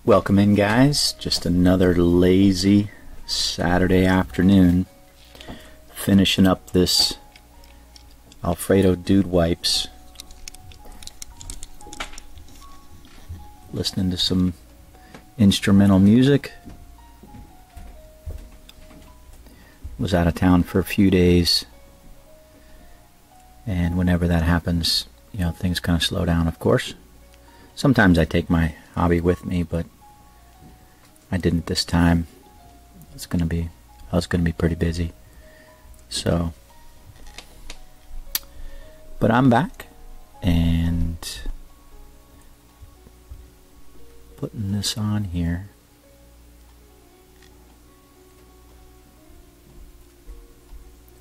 Welcome in, guys. Just another lazy Saturday afternoon. Finishing up this Alfredo Dude Wipes. Listening to some instrumental music. Was out of town for a few days. And whenever that happens, you know, things kind of slow down, of course. Sometimes I take my hobby with me, but I didn't this time. I was gonna be pretty busy. So, but I'm back and putting this on here.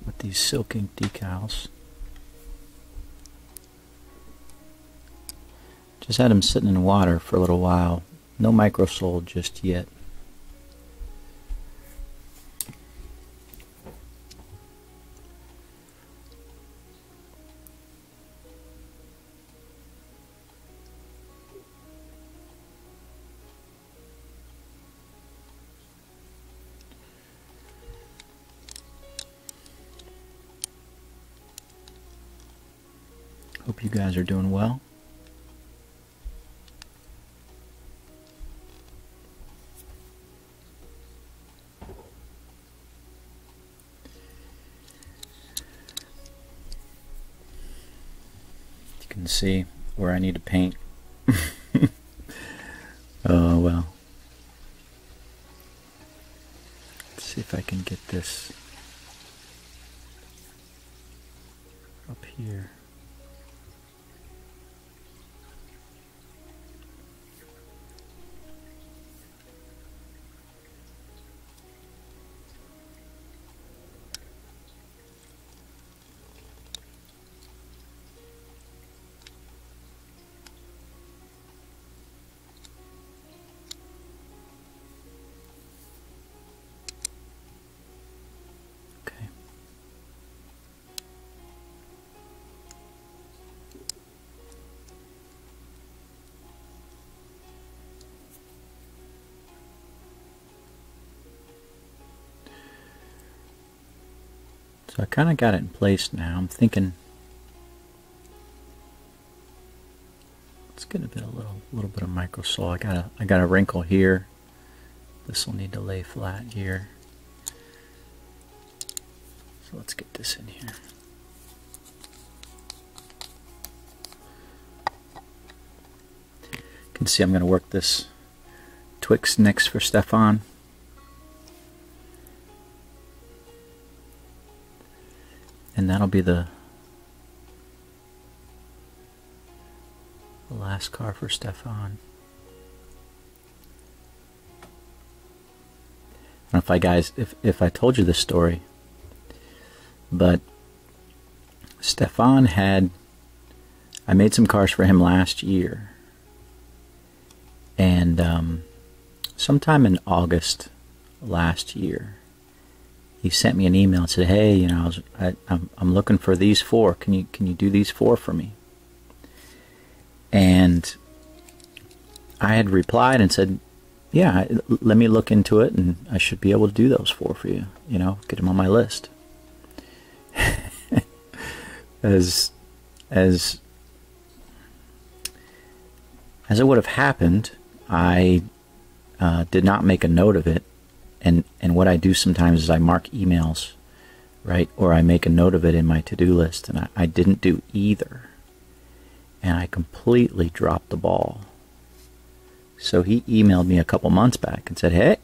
With these silk ink decals. Just had them sitting in water for a little while. No microsole just yet. Hope you guys are doing well. You can see where I need to paint. Oh well. Let's see if I can get this up here. So I kind of got it in place now. I'm thinking let's get a little bit of microsole. I got a wrinkle here. This will need to lay flat here. So let's get this in here. You can see I'm going to work this Twix next for Stefan. And that'll be the last car for Stefan. I don't know if I told you this story, but Stefan I made some cars for him last year, and sometime in August last year, he sent me an email and said, "Hey, you know, I'm looking for these 4. Can you do these 4 for me?" And I had replied and said, "Yeah, let me look into it, and I should be able to do those 4 for you. You know, get them on my list." as it would have happened, I did not make a note of it. And what I do sometimes is I mark emails, right? Or I make a note of it in my to-do list, and I didn't do either. And I completely dropped the ball. So he emailed me a couple months back and said, "Hey,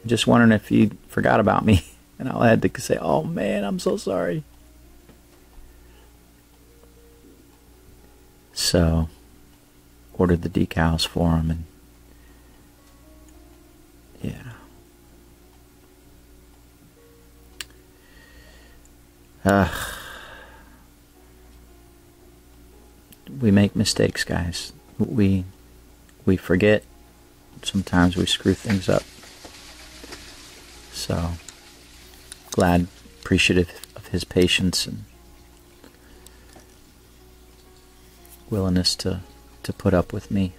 just wondering if you forgot about me." And I had to say, "Oh man, I'm so sorry." So, ordered the decals for him, and yeah. We make mistakes, guys. We forget. Sometimes we screw things up. So, appreciative of his patience and willingness to put up with me.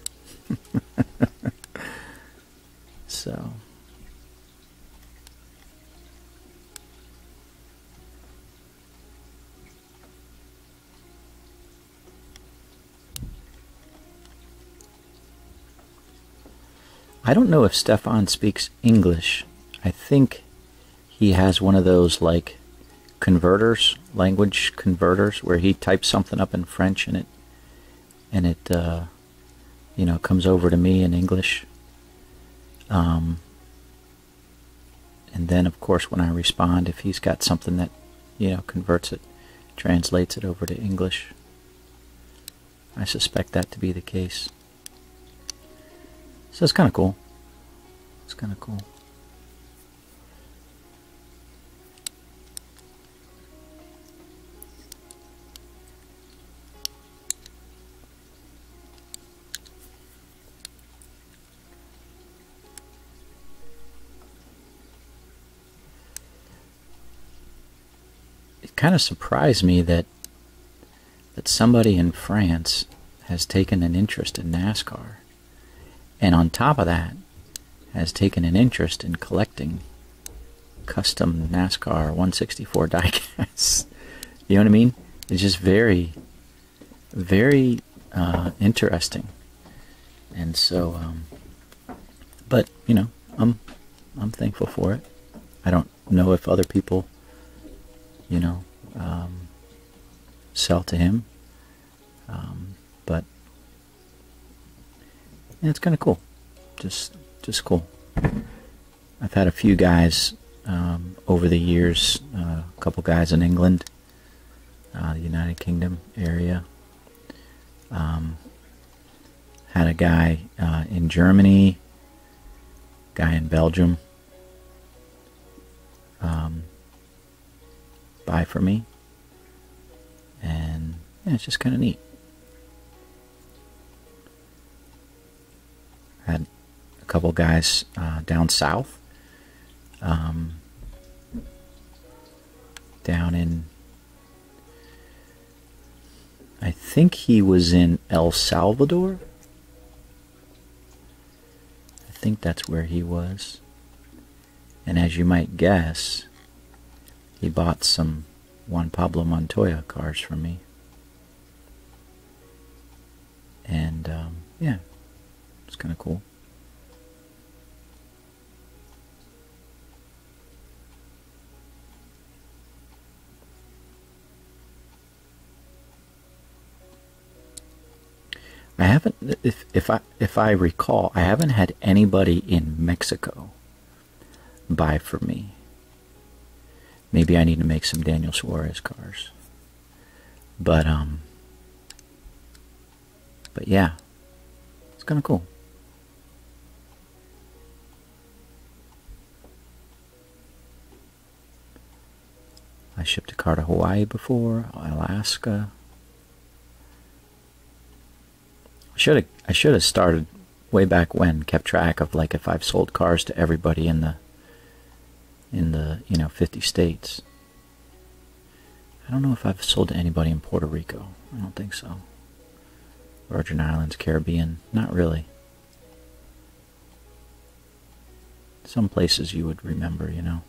I don't know if Stefan speaks English. I think he has one of those like converters, language converters, where he types something up in French and it you know, comes over to me in English. And then of course when I respond, if he's got something that, you know, converts it, translates it over to English. I suspect that to be the case. So it's kind of cool. It's kind of cool. It kind of surprised me that somebody in France has taken an interest in NASCAR, and on top of that has taken an interest in collecting custom NASCAR 164 diecasts. You know what I mean? It's just very, very interesting. And so, but you know, I'm thankful for it. I don't know if other people, you know, sell to him, but yeah, it's kind of cool. Just cool. I've had a few guys over the years, a couple guys in England, the United Kingdom area. Had a guy in Germany, guy in Belgium, buy for me, and yeah, it's just kind of neat. Had a couple guys down south, down in, I think he was in El Salvador. I think that's where he was. And as you might guess, he bought some Juan Pablo Montoya cars from me. And yeah, it's kind of cool. I haven't, if I recall, I haven't had anybody in Mexico buy for me. Maybe I need to make some Daniel Suarez cars. But yeah, it's kind of cool. I shipped a car to Hawaii before, Alaska. I should have started way back when, kept track of like if I've sold cars to everybody in the you know 50 states. I don't know if I've sold to anybody in Puerto Rico. I don't think so. Virgin Islands, Caribbean, not really. Some places you would remember, you know.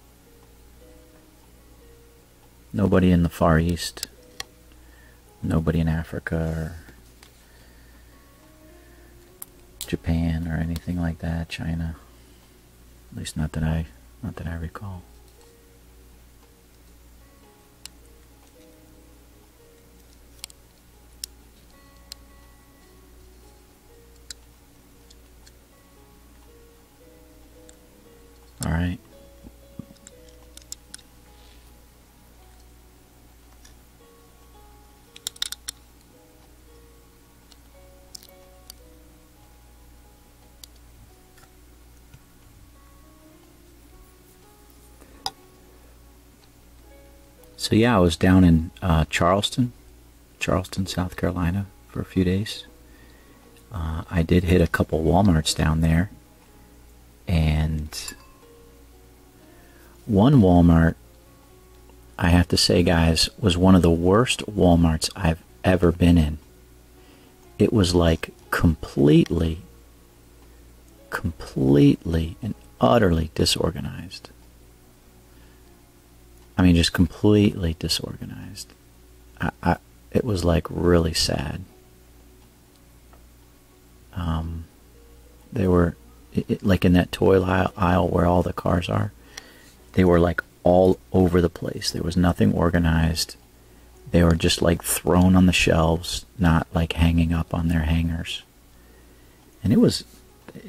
Nobody in the Far East. Nobody in Africa or Japan or anything like that. China. At least not that I recall. All right. So yeah, I was down in Charleston, South Carolina for a few days. I did hit a couple Walmarts down there, and one Walmart, I have to say, guys, was one of the worst Walmarts I've ever been in. It was like completely and utterly disorganized. I mean, just completely disorganized. It was like really sad. There were, like in that toy aisle where all the cars are, they were like all over the place. There was nothing organized. They were just like thrown on the shelves, not like hanging up on their hangers. And it was,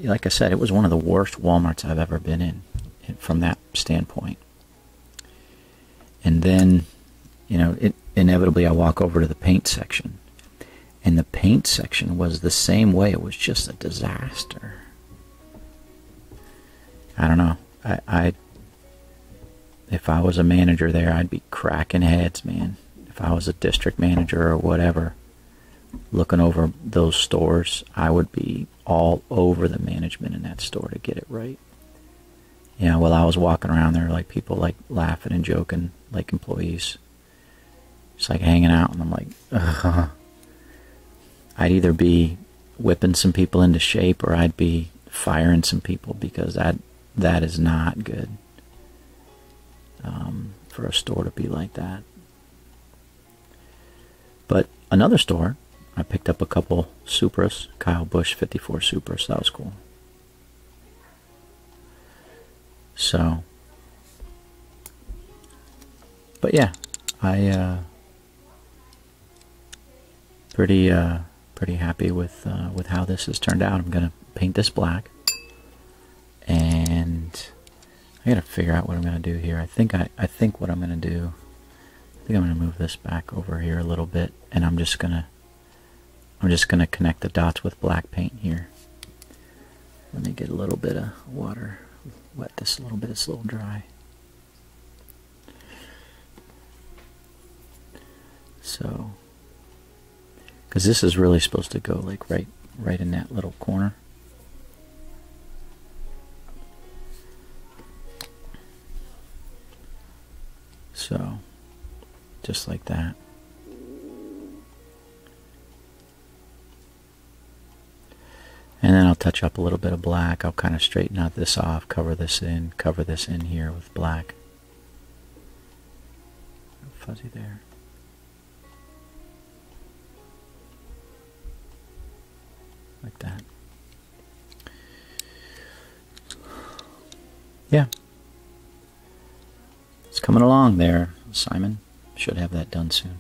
like I said, it was one of the worst Walmarts I've ever been in from that standpoint. And then, you know, inevitably I walk over to the paint section. And the paint section was the same way. It was just a disaster. I don't know. If I was a manager there, I'd be cracking heads, man. If I was a district manager or whatever, looking over those stores, I would be all over the management in that store to get it right. You know, while I was walking around there, like people like laughing and joking, like employees, just like hanging out, and I'm like, ugh. I'd either be whipping some people into shape or I'd be firing some people, because that is not good for a store to be like that. But another store, I picked up a couple Supras, Kyle Busch 54 Supras. That was cool. So, but yeah, I pretty happy with how this has turned out. I'm gonna paint this black, and I gotta figure out what I'm gonna do here. I think what I'm gonna do, I think I'm gonna move this back over here a little bit, and I'm just gonna connect the dots with black paint here. Let me get a little bit of water, wet this a little bit. It's a little dry. So, because this is really supposed to go like right in that little corner. So, just like that. And then I'll touch up a little bit of black. I'll kind of straighten out this off, cover this in here with black. Fuzzy there. Like that. Yeah. It's coming along there, Simon. Should have that done soon.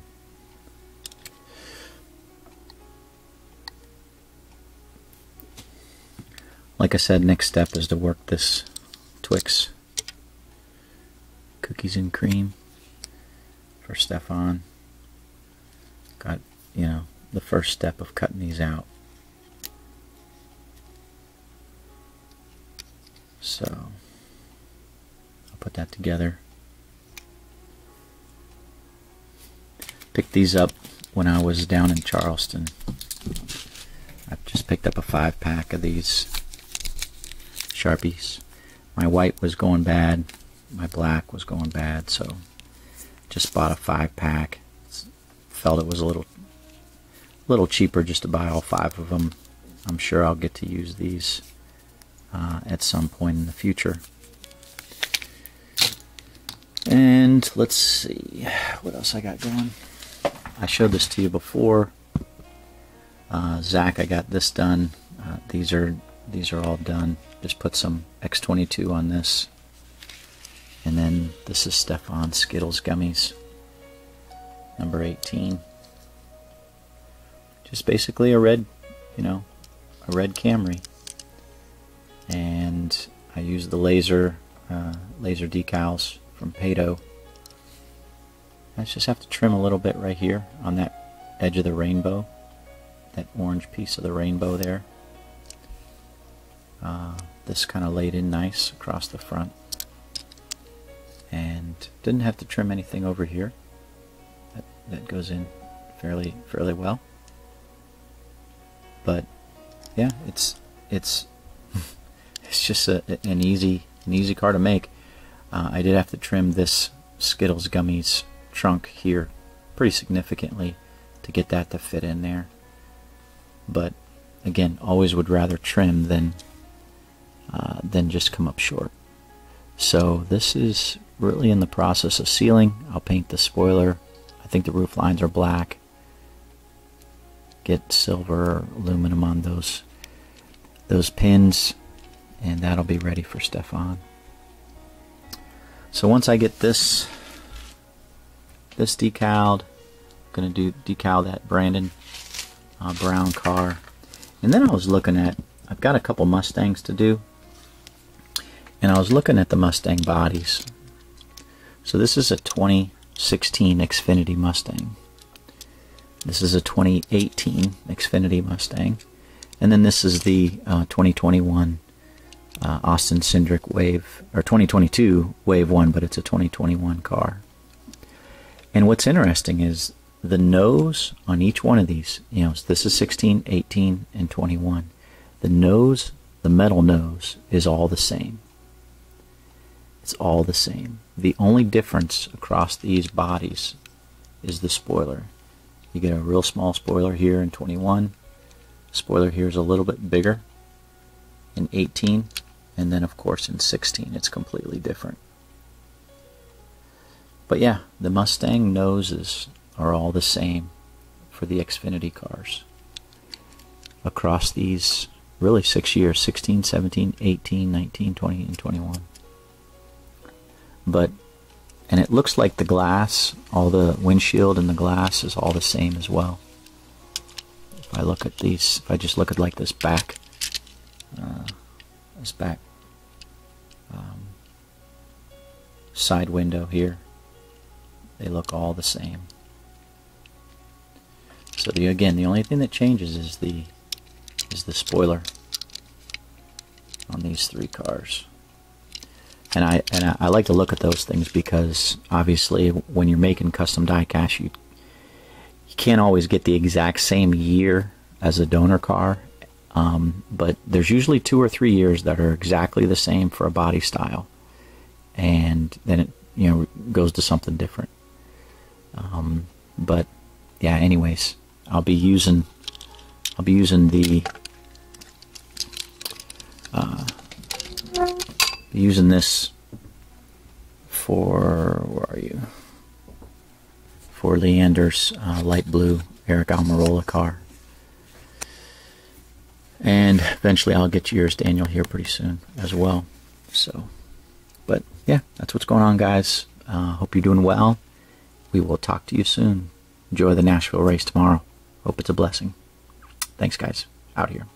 Like I said, next step is to work this Twix cookies and cream for Stefan. Got, you know, the first step of cutting these out. So I'll put that together. Picked these up when I was down in Charleston. I just picked up a 5-pack of these Sharpies. My white was going bad, my black was going bad, so just bought a 5-pack. Felt it was a little cheaper just to buy all 5 of them. I'm sure I'll get to use these at some point in the future. And let's see what else I got going. I showed this to you before. Zach, I got this done. These are all done. Just put some X22 on this, and then this is Stefan Skittles gummies, number 18. Just basically a red, you know, a red Camry. And I used the laser decals from Pato. I just have to trim a little bit right here on that edge of the rainbow, that orange piece of the rainbow there. This kind of laid in nice across the front, and didn't have to trim anything over here. That goes in fairly well. But yeah, it's just an easy car to make. I did have to trim this Skittles gummies trunk here pretty significantly to get that to fit in there. But again, always would rather trim than just come up short. So this is really in the process of sealing. I'll paint the spoiler. I think the roof lines are black. Get silver or aluminum on those pins, and that'll be ready for Stefan. So once I get this decaled, I'm going to decal that Brandon brown car. And then I was looking at, I've got a couple Mustangs to do, and I was looking at the Mustang bodies. So this is a 2016 Xfinity Mustang. This is a 2018 Xfinity Mustang. And then this is the 2021 Austin Cindric Wave, or 2022 Wave 1, but it's a 2021 car. And what's interesting is the nose on each one of these, you know, this is 16, 18, and 21. The nose, the metal nose, is all the same. It's all the same. The only difference across these bodies is the spoiler. You get a real small spoiler here in 21. Spoiler here is a little bit bigger in 18, and then of course in 16 it's completely different. But yeah, the Mustang noses are all the same for the Xfinity cars across these really 6 years, 16, 17, 18, 19, 20, and 21. But, and it looks like the glass, all the windshield and the glass is all the same as well. If I look at these, if I just look at like this back side window here, they look all the same. So again, the only thing that changes is the spoiler on these three cars. And I like to look at those things because obviously when you're making custom die-cast, you can't always get the exact same year as a donor car, but there's usually 2 or 3 years that are exactly the same for a body style, and then it, you know, goes to something different. But yeah, anyways, I'll be using this for, where are you? For Leander's light blue Eric Almirola car. And eventually I'll get yours, Daniel, here pretty soon as well. So, but yeah, that's what's going on, guys. Hope you're doing well. We will talk to you soon. Enjoy the Nashville race tomorrow. Hope it's a blessing. Thanks, guys. Out here.